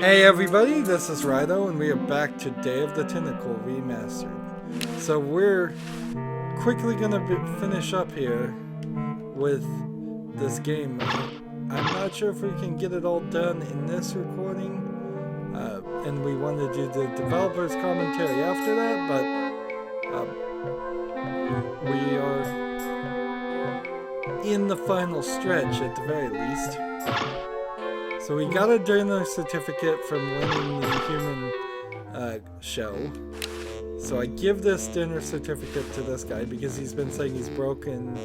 Hey everybody, this is Rydo, and we are back to Day of the Tentacle Remastered. So we're quickly gonna finish up here with this game. I'm not sure if we can get it all done in this recording, and we want to do the developer's commentary after that, but we are in the final stretch at the very least. So we got a dinner certificate from winning the human show. So I give this dinner certificate to this guy because he's been saying he's broken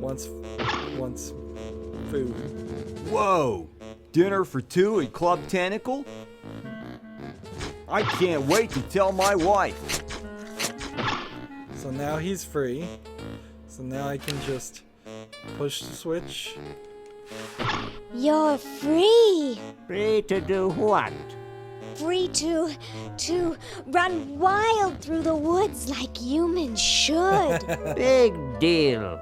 once food. Whoa! Dinner for two at Club Tentacle? I can't wait to tell my wife. So now he's free. So now I can just push the switch. You're free! Free to do what? Free to run wild through the woods like humans should. Big deal.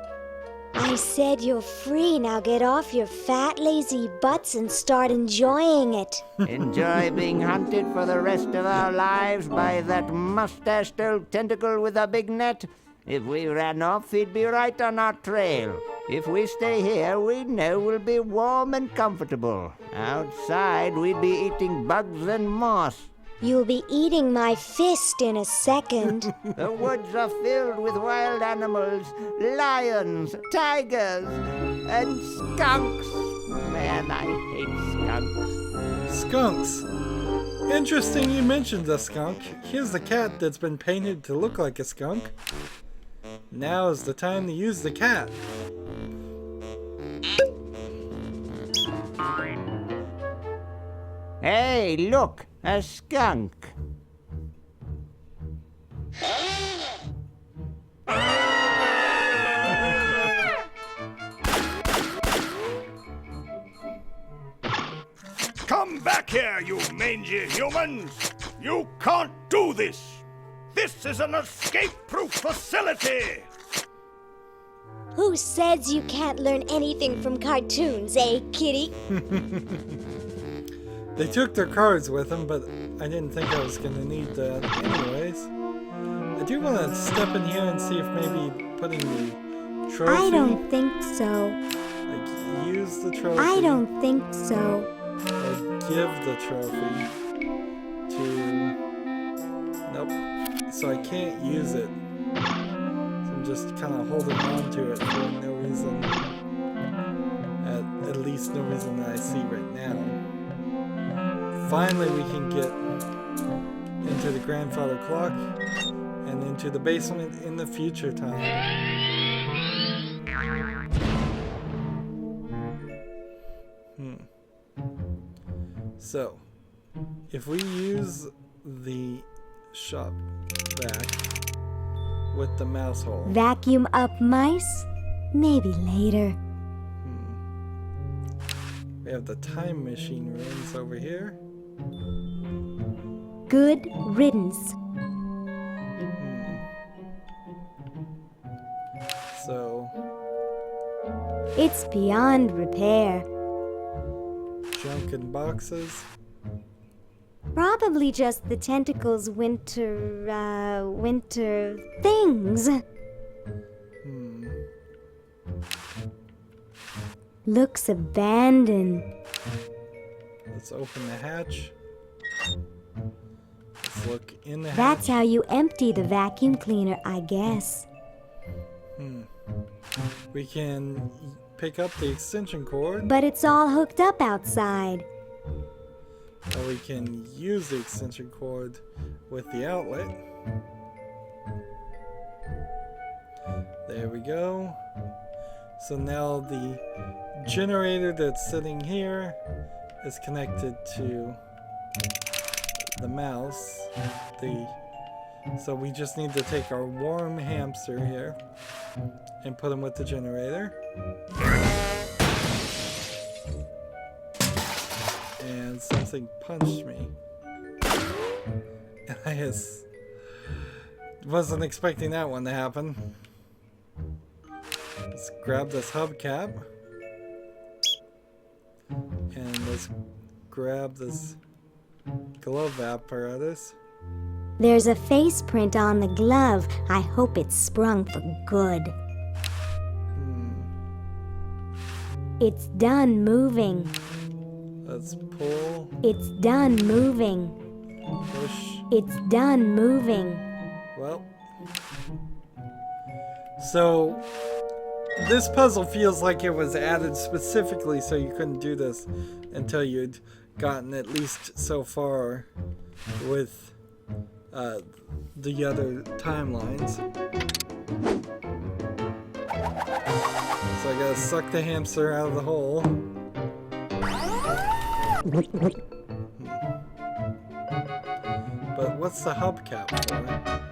I said you're free, now get off your fat, lazy butts and start enjoying it. Enjoy being hunted for the rest of our lives by that mustached old tentacle with a big net? If we ran off, he'd be right on our trail. If we stay here, we know we'll be warm and comfortable. Outside, we'd be eating bugs and moss. You'll be eating my fist in a second. The woods are filled with wild animals, lions, tigers, and skunks. Man, I hate skunks. Skunks. Interesting you mentioned the skunk. Here's a cat that's been painted to look like a skunk. Now is the time to use the cat. Hey, look, a skunk. Come back here, you mangy humans! You can't do this! This is an escape-proof facility! Who says you can't learn anything from cartoons, eh, kitty? They took their cards with them, but I didn't think I was gonna need that anyways. I do want to step in here and see if maybe putting the trophy... I don't think so. Like, use the trophy... I don't think so. Or give the trophy to... Nope. So I can't use it. So I'm just kind of holding on to it for no reason. At least no reason that I see right now. Finally we can get into the grandfather clock and into the basement in the future time. So, if we use the shop vac with the mouse hole. Vacuum up mice? Maybe later. We have the time machine rooms over here. Good riddance. So, It's beyond repair. junk in boxes. Probably just the tentacles' winter things. Looks abandoned. Let's open the hatch. Let's look in the hatch. That's how you empty the vacuum cleaner, I guess. We can pick up the extension cord, But it's all hooked up outside. or we can use the extension cord with the outlet. There we go. So now the generator that's sitting here is connected to the mouse. So we just need to take our warm hamster here and put him with the generator. And something punched me. And I just wasn't expecting that one to happen. Let's grab this hubcap. And let's grab this glove apparatus. There's a face print on the glove. I hope it's sprung for good. It's done moving. Let's pull, It's done moving. push. It's done moving. Well, so this puzzle feels like it was added specifically so you couldn't do this until you'd gotten at least so far with the other timelines. So I gotta suck the hamster out of the hole. But what's the hubcap for?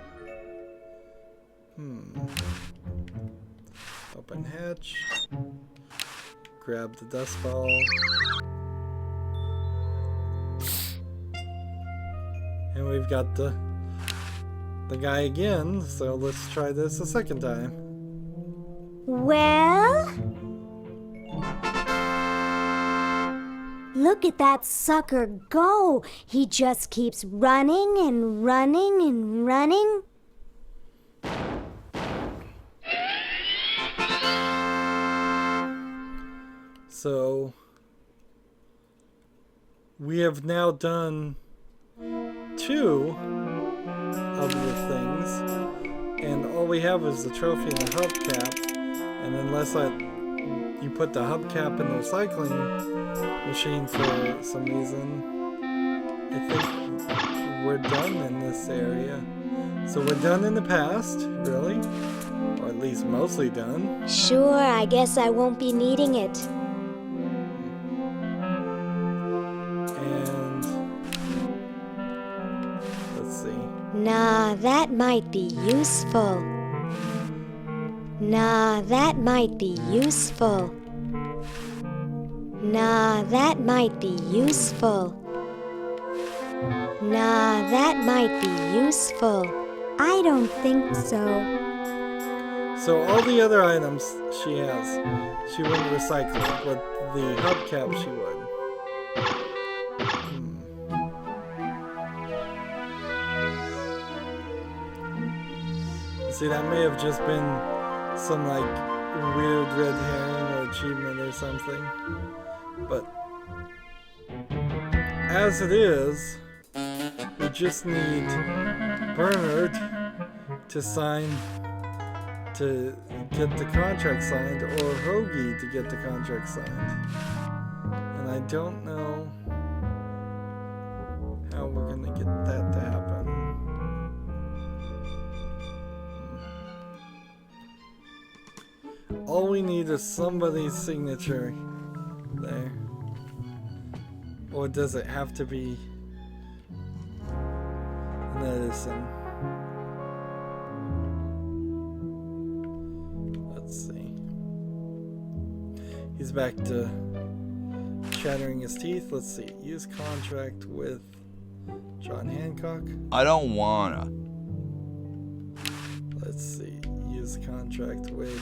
Open hatch. Grab the dust ball. And we've got the guy again, so let's try this a second time. Well? Look at that sucker go. He just keeps running and running and running. So we have now done 2 of the things, and all we have is the trophy and the hubcap. And unless you put the hubcap in the recycling machine for some reason, I think we're done in this area. So we're done in the past, really, or at least mostly done. Sure, I guess I won't be needing it. And let's see. Nah, that might be useful. Nah, that might be useful. Nah, that might be useful. Nah, that might be useful. I don't think so. So all the other items she has, she wouldn't recycle, but the hubcap she would. See, that may have just been some like weird red herring or achievement or something. But as it is, we just need Bernard to sign, to get the contract signed, or Hoagie to get the contract signed. And I don't know how we're gonna get that to happen. All we need is somebody's signature there. Or does it have to be an Edison? Let's see. He's back to chattering his teeth. Let's see. Use contract with John Hancock. I don't wanna. Let's see. Use contract with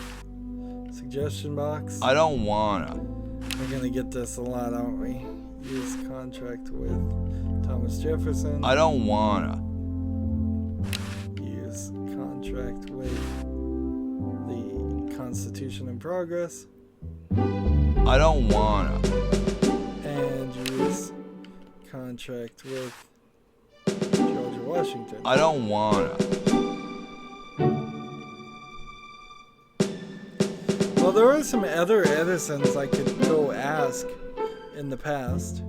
Suggestion Box. I don't wanna. We're gonna get this a lot, aren't we? Use contract with Thomas Jefferson. I don't wanna. Use contract with the Constitution in Progress. I don't wanna. And use contract with George Washington. I don't wanna. Well, there are some other Edisons I could go ask in the past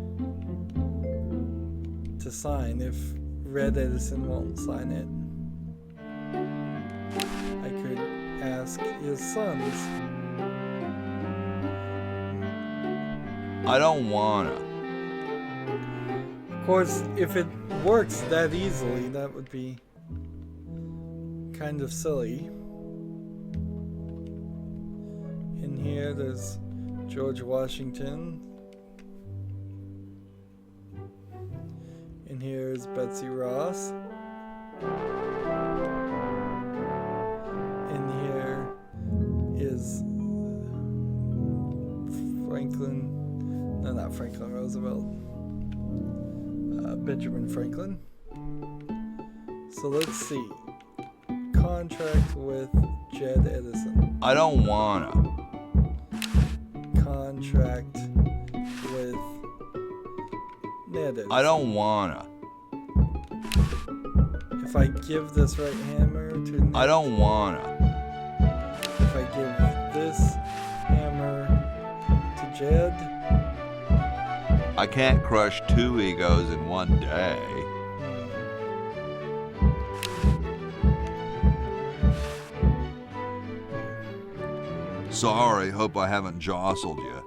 to sign if Red Edison won't sign it. I could ask his sons. I don't wanna. Of course, if it works that easily, that would be kind of silly. In here, there's George Washington. In here is Betsy Ross. In here is Franklin. No, not Franklin Roosevelt. Benjamin Franklin. So let's see. Contract with Jed Edison. I don't wanna. Contract with Ned Edison. I don't wanna. If I give this right hammer to Ned, I don't wanna. if I give this hammer to Jed, I can't crush 2 egos in one day. Sorry, hope I haven't jostled you.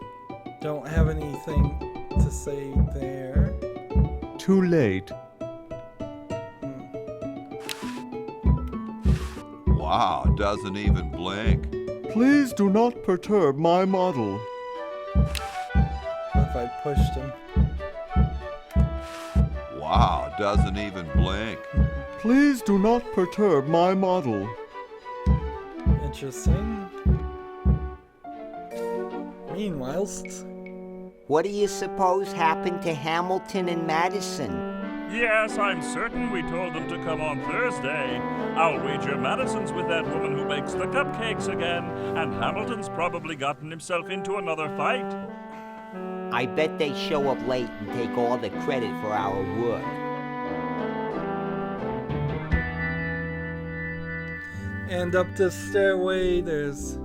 don't have anything to say there. Too late. Wow, doesn't even blink. Please do not perturb my model. If I pushed him. Wow, doesn't even blink. Please do not perturb my model. Interesting. Meanwhile, What do you suppose happened to Hamilton and Madison? Yes, I'm certain we told them to come on Thursday. I'll wager Madison's with that woman who bakes the cupcakes again, and Hamilton's probably gotten himself into another fight. I bet they show up late and take all the credit for our work. and up this stairway, there's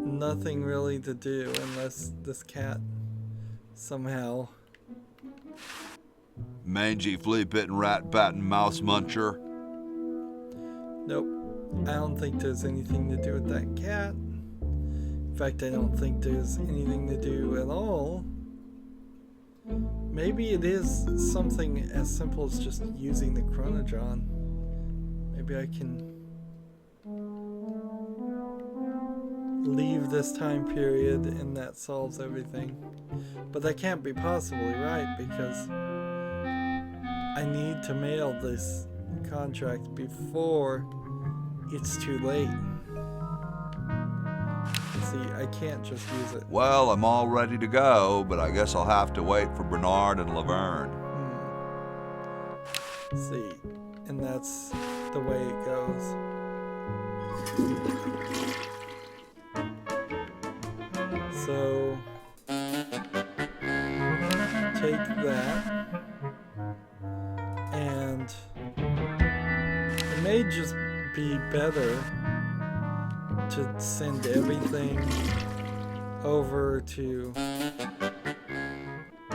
nothing really to do unless this cat somehow. Mangy, flea-bitten, rat-batting mouse muncher. Nope. I don't think there's anything to do with that cat. In fact, I don't think there's anything to do at all. Maybe it is something as simple as just using the chronodron. Maybe I can leave this time period and that solves everything. But that can't be possibly right because I need to mail this contract before it's too late. See, I can't just use it. Well, I'm all ready to go, but I guess I'll have to wait for Bernard and Laverne. See, and that's the way it goes. So, take that, and it may just be better to send everything over to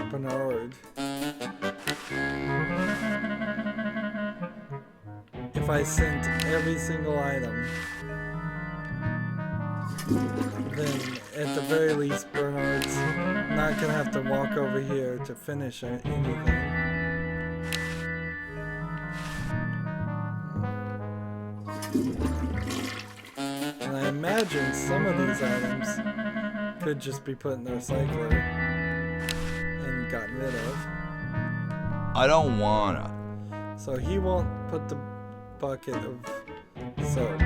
Bernard. If I sent every single item, then at the very least Bernard's not gonna have to walk over here to finish anything. And I imagine some of these items could just be put in the recycler and gotten rid of. I don't wanna. So he won't put the bucket of soap.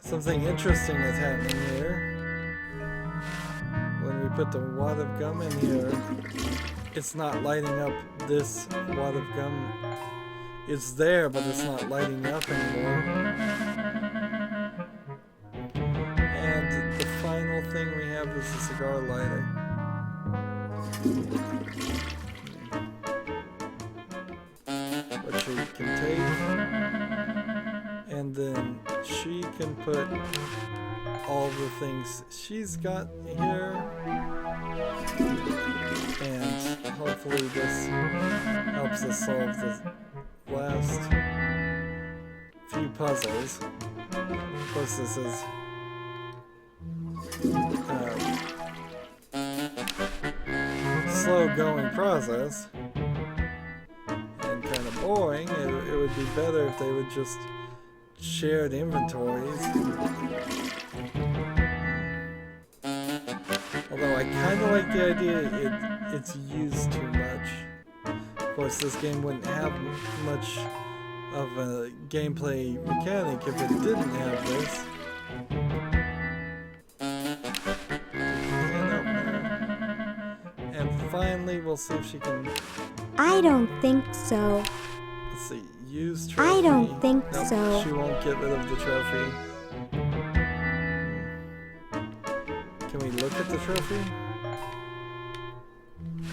Something interesting is happening here. When we put the wad of gum in here, it's not lighting up this wad of gum. It's there, but it's not lighting up anymore. And the final thing we have is a cigar lighter. Which she can take. And then she can put all the things she's got here. And hopefully this helps us solve the last few puzzles. Of course, this is slow-going process and kind of boring. It would be better if they would just shared inventories. Although I kind of like the idea it's used too much. Of course, this game wouldn't have much of a gameplay mechanic if it didn't have this. And finally, we'll see if she can. I don't think so. Let's see. Use trophy. I don't think Nope, so. She won't get rid of the trophy. Can we look at the trophy?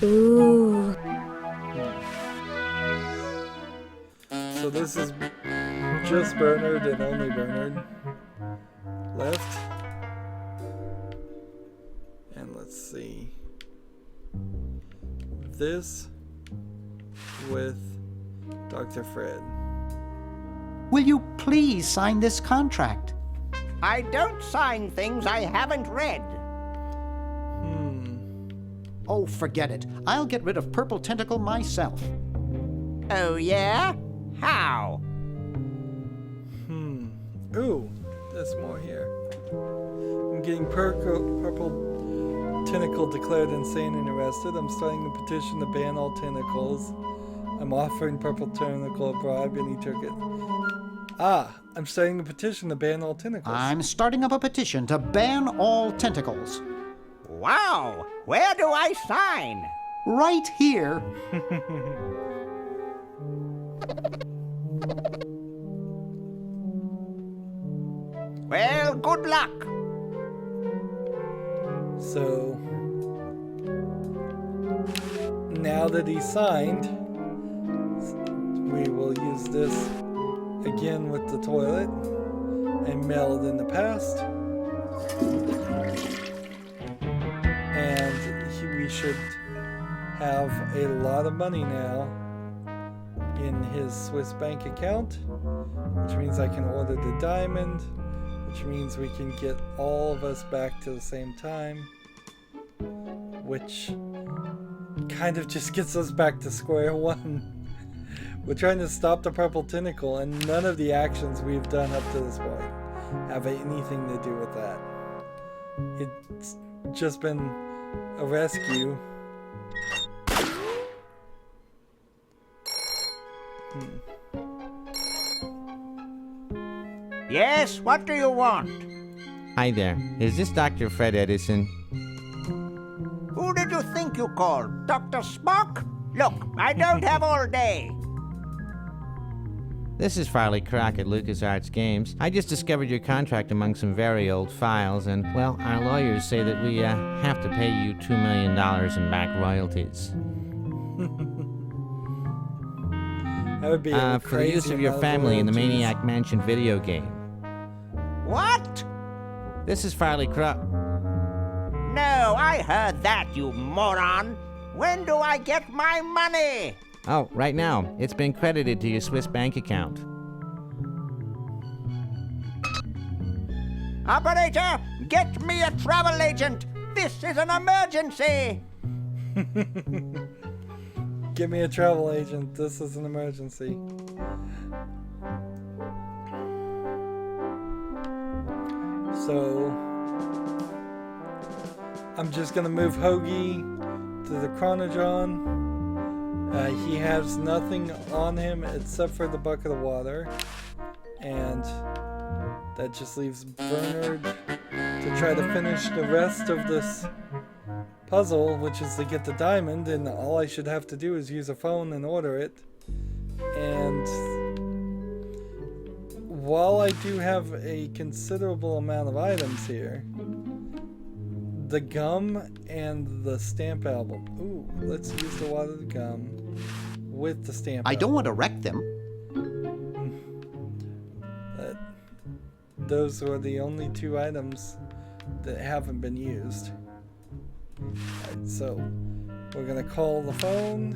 Ooh. So this is just Bernard and only Bernard left. And let's see. This with Dr. Fred. Will you please sign this contract? I don't sign things I haven't read. Oh, forget it. I'll get rid of Purple Tentacle myself. Oh, yeah? How? Ooh, there's more here. I'm getting Purple Tentacle declared insane and arrested. I'm starting a petition to ban all tentacles. I'm offering Purple Tentacle a bribe and he took it. I'm starting a petition to ban all tentacles. I'm starting up a petition to ban all tentacles. Wow! Where do I sign? Right here. Well, good luck. So, now that he signed, we will use this again with the toilet and mail it in the past. And we should have a lot of money now in his Swiss bank account, which means I can order the diamond, which means we can get all of us back to the same time, which kind of just gets us back to square one. We're trying to stop the Purple Tentacle, and none of the actions we've done up to this point have anything to do with that. It's just been a rescue. Yes, what do you want? Hi there. Is this Dr. Fred Edison? Who did you think you called? Dr. Spock? Look, I don't have all day. This is Farley Crock at LucasArts Games. I just discovered your contract among some very old files, and, well, our lawyers say that we have to pay you $2 million in back royalties. That would be for the use of your family in the Maniac Mansion video game. What? This is Farley Crock. No, I heard that, you moron. When do I get my money? Oh, right now. It's been credited to your Swiss bank account. Operator, get me a travel agent. This is an emergency. Give me a travel agent. This is an emergency. So, I'm just gonna move Hoagie to the Chronodron. He has nothing on him except for the bucket of water. And that just leaves Bernard to try to finish the rest of this puzzle, which is to get the diamond, and all I should have to do is use a phone and order it. And while I do have a considerable amount of items here, the gum and the stamp album. Ooh, let's use the water gum with the stamp I album. don't want to wreck them. Those were the only two items that haven't been used. Right, so we're gonna call the phone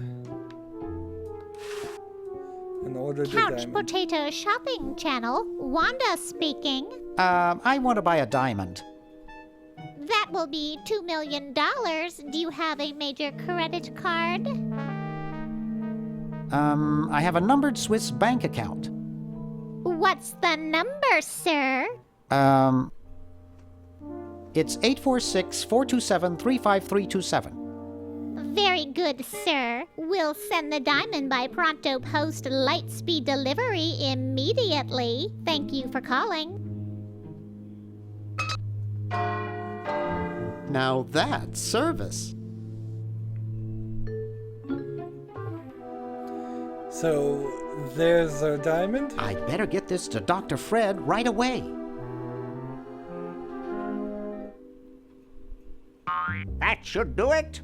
and order the Couch diamond. Potato Shopping Channel, Wanda speaking. I want to buy a diamond. That will be $2 million. Do you have a major credit card? I have a numbered Swiss bank account. What's the number, sir? It's 846-427-35327. Very good, sir. We'll send the diamond by pronto post lightspeed delivery immediately. Thank you for calling. Now that's service. So, there's our diamond? I'd better get this to Dr. Fred right away. That should do it.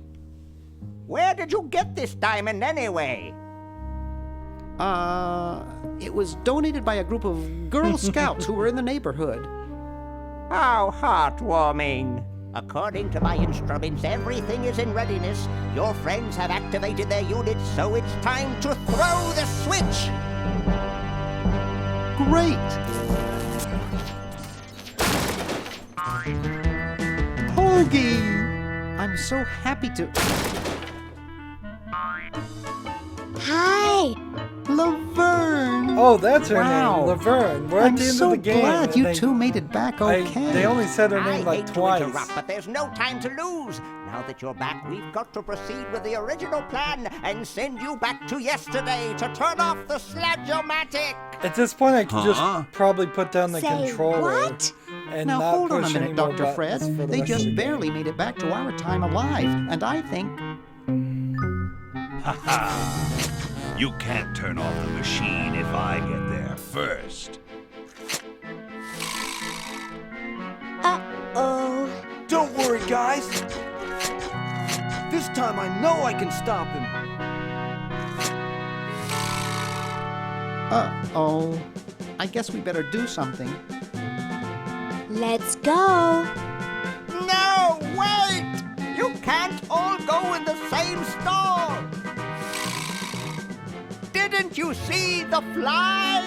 Where did you get this diamond anyway? It was donated by a group of Girl Scouts who were in the neighborhood. How heartwarming. According to my instruments, everything is in readiness. Your friends have activated their units, so it's time to throw the switch. Great! Hoagie! I'm so happy to... Hi! Laverne! Oh, that's her Wow. name, Laverne. We're at I'm the end so of the game. glad and you they- two made it back okay. They only said her name I like hate to twice. interrupt, but there's no time to lose. Now that you're back, we've got to proceed with the original plan and send you back to yesterday to turn off the Sludge-O-Matic. At this point, I could just probably put down the Say controller what? and Now not hold on a push any minute, more Dr. Fred. buttons for the They rest of just the game. barely made it back to our time alive, and I think... You can't turn off the machine if I get there first. Uh-oh. Don't worry, guys. This time I know I can stop him. Uh-oh. I guess we better do something. Let's go. No, wait! You can't all go in the same stall! Didn't you see the fly?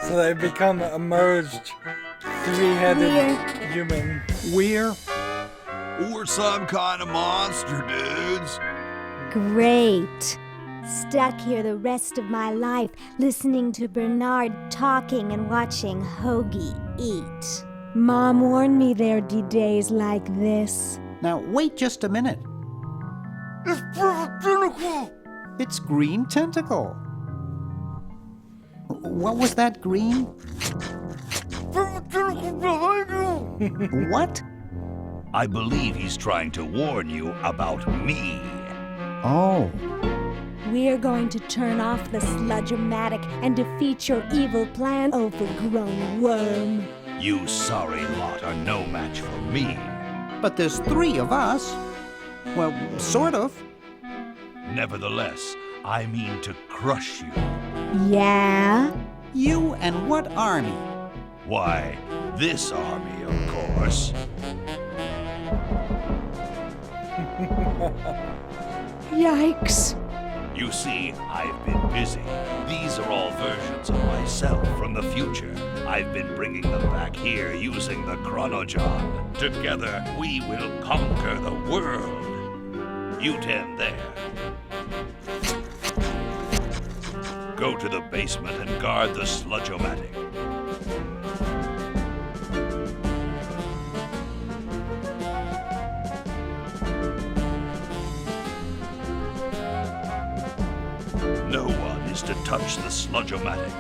So they become a merged, three-headed human. We're... We're some kind of monster, dudes. Great. Stuck here the rest of my life listening to Bernard talking and watching Hoagie eat. Mom warned me there'd be days like this. Now, wait just a minute. It's Perfect Tentacle! It's Green Tentacle. What was that, Green? Perfect Tentacle behind you! What? I believe he's trying to warn you about me. Oh. We're going to turn off the Sludge-O-Matic and defeat your evil plan, overgrown worm. You sorry lot are no match for me. But there's 3 of us. Well, sort of. Nevertheless, I mean to crush you. Yeah? You and what army? Why, this army, of course. Yikes. You see, I've been busy. These are all versions of myself from the future. I've been bringing them back here using the Chronojon. Together, we will conquer the world. You 10 there. Go to the basement and guard the Sludge-O-Matic. No one is to touch the Sludge-O-Matic.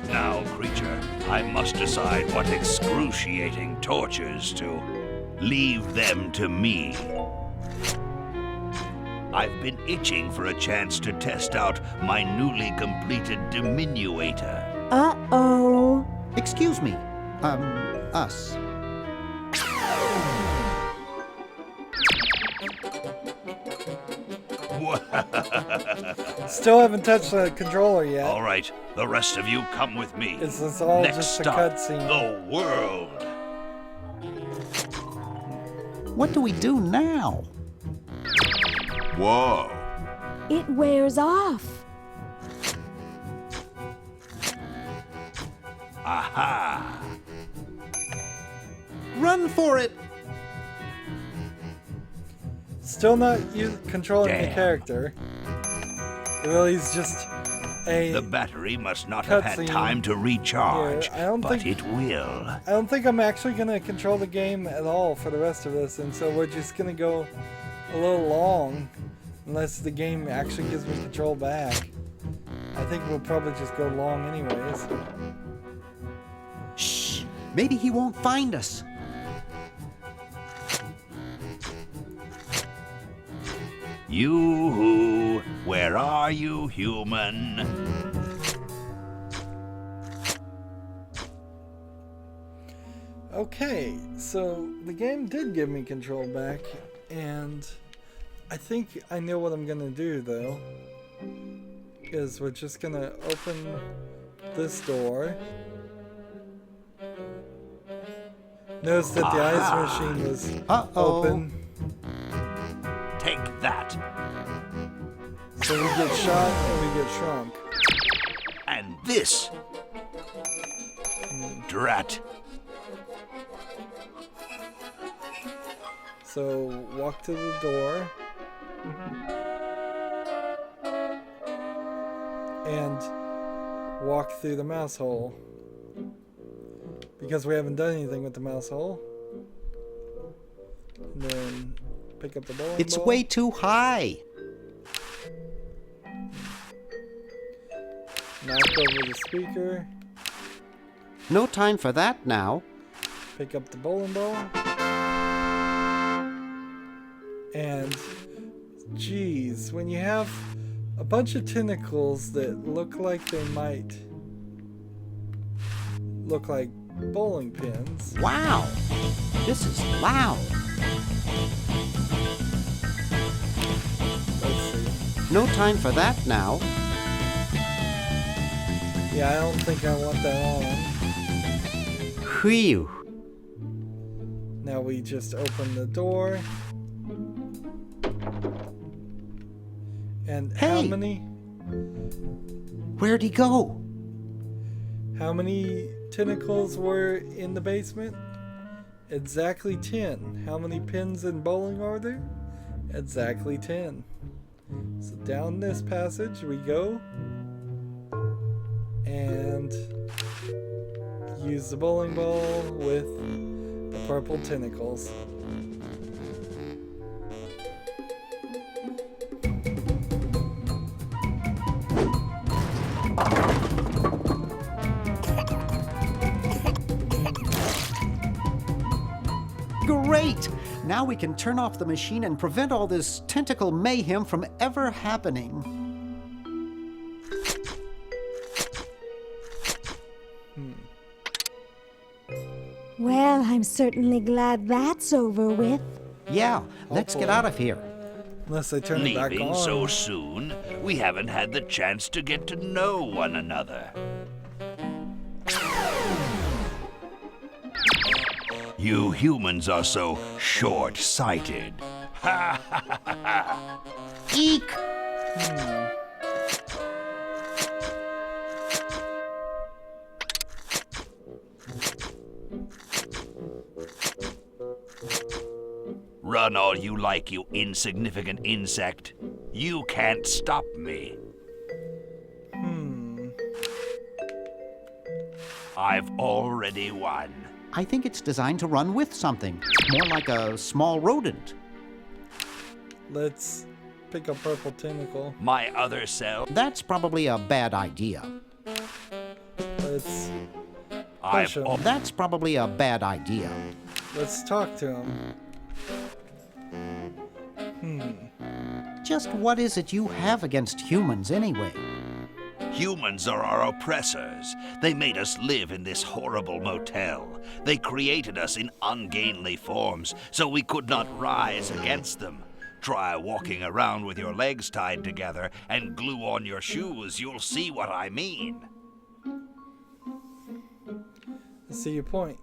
Now, creature, I must decide what excruciating tortures to leave them to me. I've been itching for a chance to test out my newly completed diminuator. Uh-oh. Excuse me. Us. Still haven't touched the controller yet. All right, the rest of you come with me. Is this all Next just a stop, cutscene? the world. What do we do now? Whoa. It wears off. Aha! Run for it! still not controlling the Damn. character. It really is just a The battery must not have had cutscene time to recharge, here. I don't but think- it will. I don't think I'm actually going to control the game at all for the rest of this, and so we're just going to go a little long unless the game actually gives me control back. I think we'll probably just go long anyways. Shh! Maybe he won't find us. You, where are you, human? Okay, so the game did give me control back, and I think I know what I'm gonna do though. Is we're just gonna open this door. Notice that the ice machine was open, Take that. so we get shot and we get shrunk. And this. Drat. So walk to the door. And walk through the mouse hole. Because we haven't done anything with the mouse hole. And then pick up the bowling It's ball. way too high. Knock over the speaker. No time for that now. Pick up the bowling ball. And geez, when you have a bunch of tentacles that look like they might look like bowling pins. Wow! This is loud. Let's see. No time for that now. Yeah, I don't think I want that on. Whew. Now we just open the door. And how Hey! many Where'd he go? tentacles were in the basement? Exactly 10. How many pins in bowling are there? Exactly 10. So down this passage we go. And use the bowling ball with the purple tentacles. Great! Now we can turn off the machine and prevent all this tentacle mayhem from ever happening. Well, I'm certainly glad that's over with. Yeah, let's get out of here. Unless they turn it back Leaving on. so soon? We haven't had the chance to get to know one another. You humans are so short-sighted. Ha ha ha ha! Eek! Run all you like, you insignificant insect. You can't stop me. I've already won. I think it's designed to run with something. More like a small rodent. Let's pick a purple tentacle. My other self. That's probably a bad idea. Let's I've him. al- That's probably a bad idea. let's talk to him. Just what is it you have against humans anyway? Humans are our oppressors. They made us live in this horrible motel. They created us in ungainly forms so we could not rise against them. Try walking around with your legs tied together and glue on your shoes. You'll see what I mean. I see your point.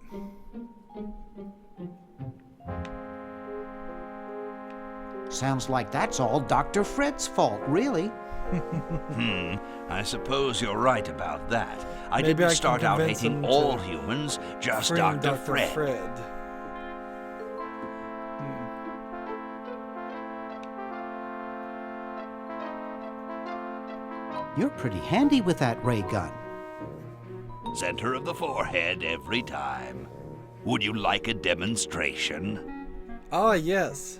Sounds like that's all Dr. Fred's fault, really. I suppose you're right about that. I Maybe I didn't can start out convince hating him to all humans, just Free Dr. Dr. Fred. You're pretty handy with that ray gun. Center of the forehead every time. Would you like a demonstration? Ah, yes.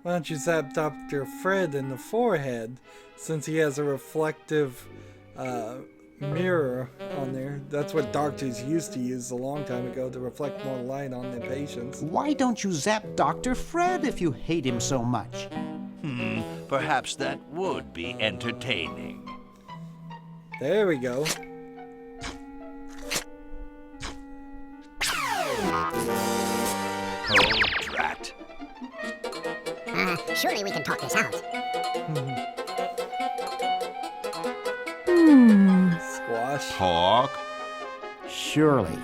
Why don't you zap Dr. Fred in the forehead, since he has a reflective mirror on there. That's what doctors used to use a long time ago to reflect more light on their patients. Why don't you zap Dr. Fred if you hate him so much? Perhaps that would be entertaining. There we go. Oh, drat. Surely we can talk this out. Squash. Talk. Surely.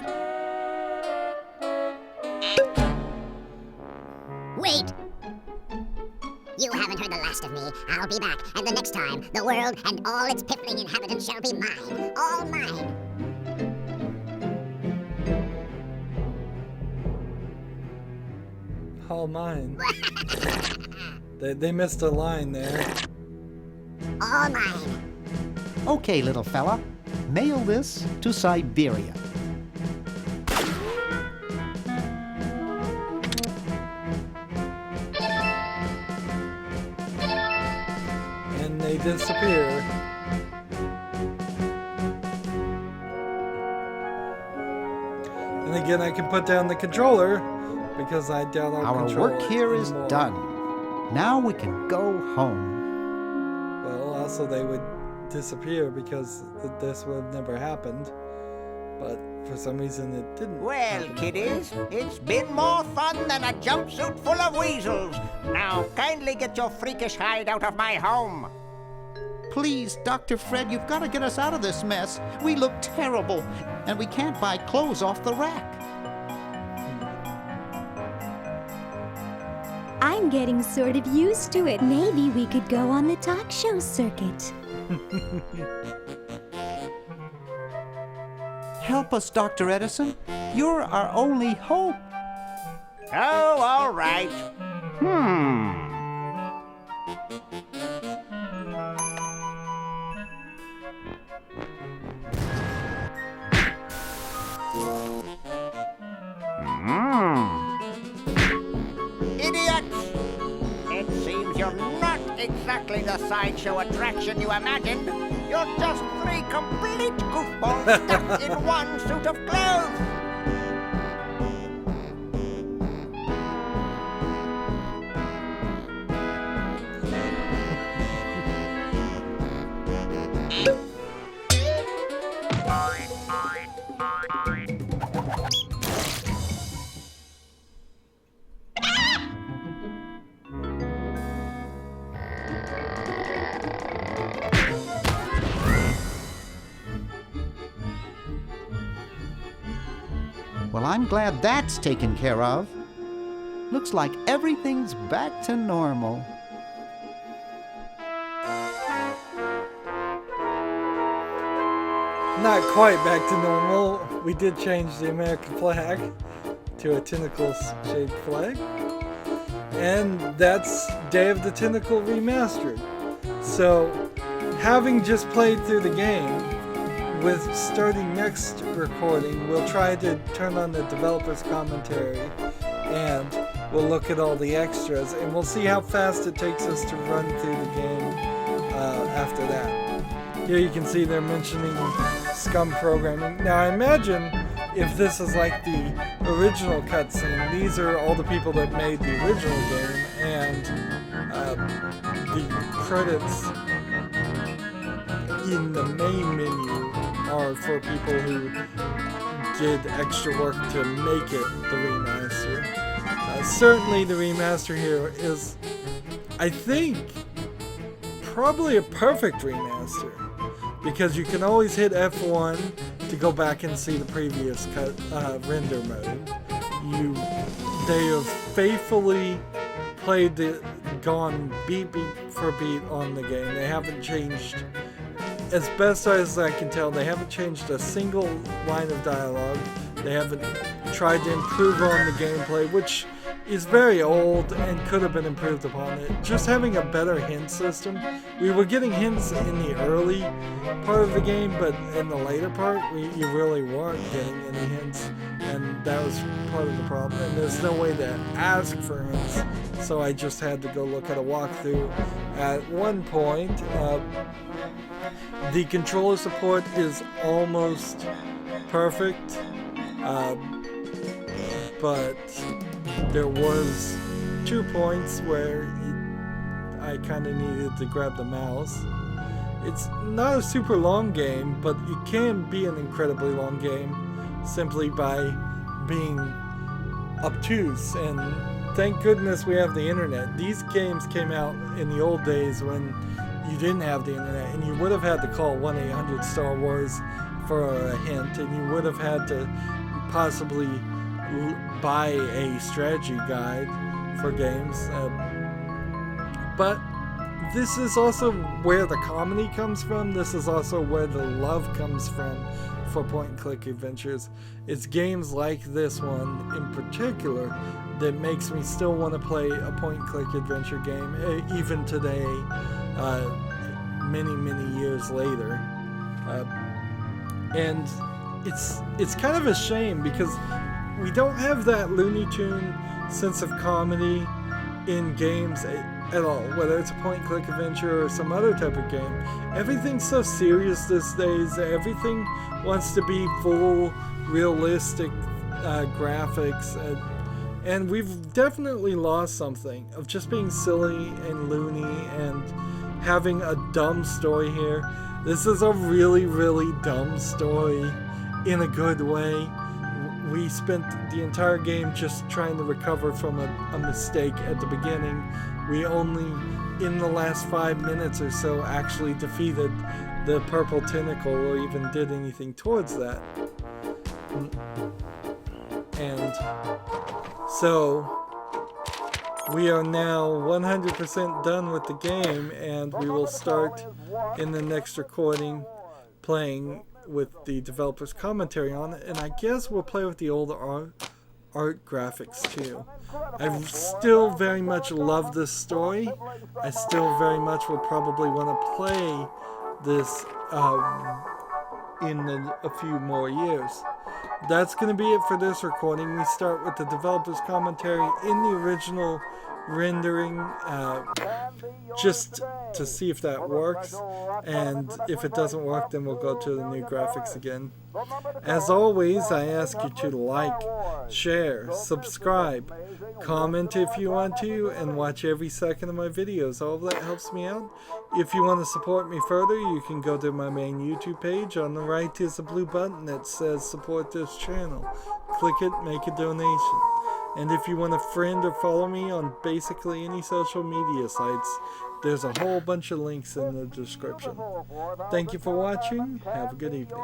Wait! You haven't heard the last of me. I'll be back, and the next time, the world and all its piffling inhabitants shall be mine. All mine. All mine. They missed a line there. All mine. Okay, little fella. Mail this to Siberia. And they disappear. And again, I can put down the controller because I download Our controller work here is anymore. done. Now we can go home. Well, also they would disappear because this would have never happened. But for some reason it didn't. Well, happen. kiddies, it's been more fun than a jumpsuit full of weasels. Now, kindly get your freakish hide out of my home. Please, Dr. Fred, you've got to get us out of this mess. We look terrible, and we can't buy clothes off the rack. I'm getting sort of used to it. Maybe we could go on the talk show circuit. Help us, Dr. Edison. You're our only hope. Oh, all right. Idiots! It seems you're not exactly the sideshow attraction you imagined. You're just three complete goofballs stuck in one suit of clothes. Well, I'm glad that's taken care of. Looks like everything's back to normal. Not quite back to normal. We did change the American flag to a tentacle-shaped flag. And that's Day of the Tentacle Remastered. So, having just played through the game, with starting next recording, we'll try to turn on the developer's commentary and we'll look at all the extras and we'll see how fast it takes us to run through the game after that. Here you can see they're mentioning scum programming. Now I imagine if this is like the original cutscene, these are all the people that made the original game and the credits in the main menu are for people who did extra work to make it the remaster. Certainly the remaster here is, I think, probably a perfect remaster because you can always hit F1 to go back and see the previous render mode. They have faithfully gone beat for beat on the game. They haven't changed. As best as I can tell, they haven't changed a single line of dialogue. They haven't tried to improve on the gameplay, which is very old and could have been improved upon. It just having a better hint system. We were getting hints in the early part of the game, but in the later part, you really weren't getting any hints, and that was part of the problem. And there's no way to ask for hints, so I just had to go look at a walkthrough. At one point, the controller support is almost perfect, but there was 2 points where I kind of needed to grab the mouse. It's not a super long game, but it can be an incredibly long game simply by being obtuse, and thank goodness we have the internet. These games came out in the old days when you didn't have the internet, and you would have had to call 1-800-STAR-WARS for a hint, and you would have had to possibly buy a strategy guide for games. But this is also where the comedy comes from. This is also where the love comes from for point-and-click adventures. It's games like this one in particular that makes me still want to play a point-and-click adventure game, even today, many years later. And it's kind of a shame because we don't have that Looney Tune sense of comedy in games at all, whether it's a point-and-click adventure or some other type of game. Everything's so serious these days. Everything wants to be full, realistic graphics, and we've definitely lost something of just being silly and loony and having a dumb story here. This is a really dumb story in a good way. We spent the entire game just trying to recover from a mistake at the beginning. We only, in the last 5 minutes or so, actually defeated the purple tentacle or even did anything towards that. And so we are now 100% done with the game, and we will start in the next recording playing with the developer's commentary on it, and I guess we'll play with the old art graphics too. I still very much love this story. I still very much will probably want to play this in a few more years. That's going to be it for this recording. We start with the developer's commentary in the original rendering, just to see if that works, and if it doesn't work, then we'll go to the new graphics again. As always, I ask you to like, share, subscribe, comment if you want to, and watch every second of my videos. All of that helps me out. If you want to support me further, you can go to my main YouTube page. On the right is a blue button that says support this channel. Click it, make a donation. And if you want to friend or follow me on basically any social media sites, there's a whole bunch of links in the description. Thank you for watching. Have a good evening.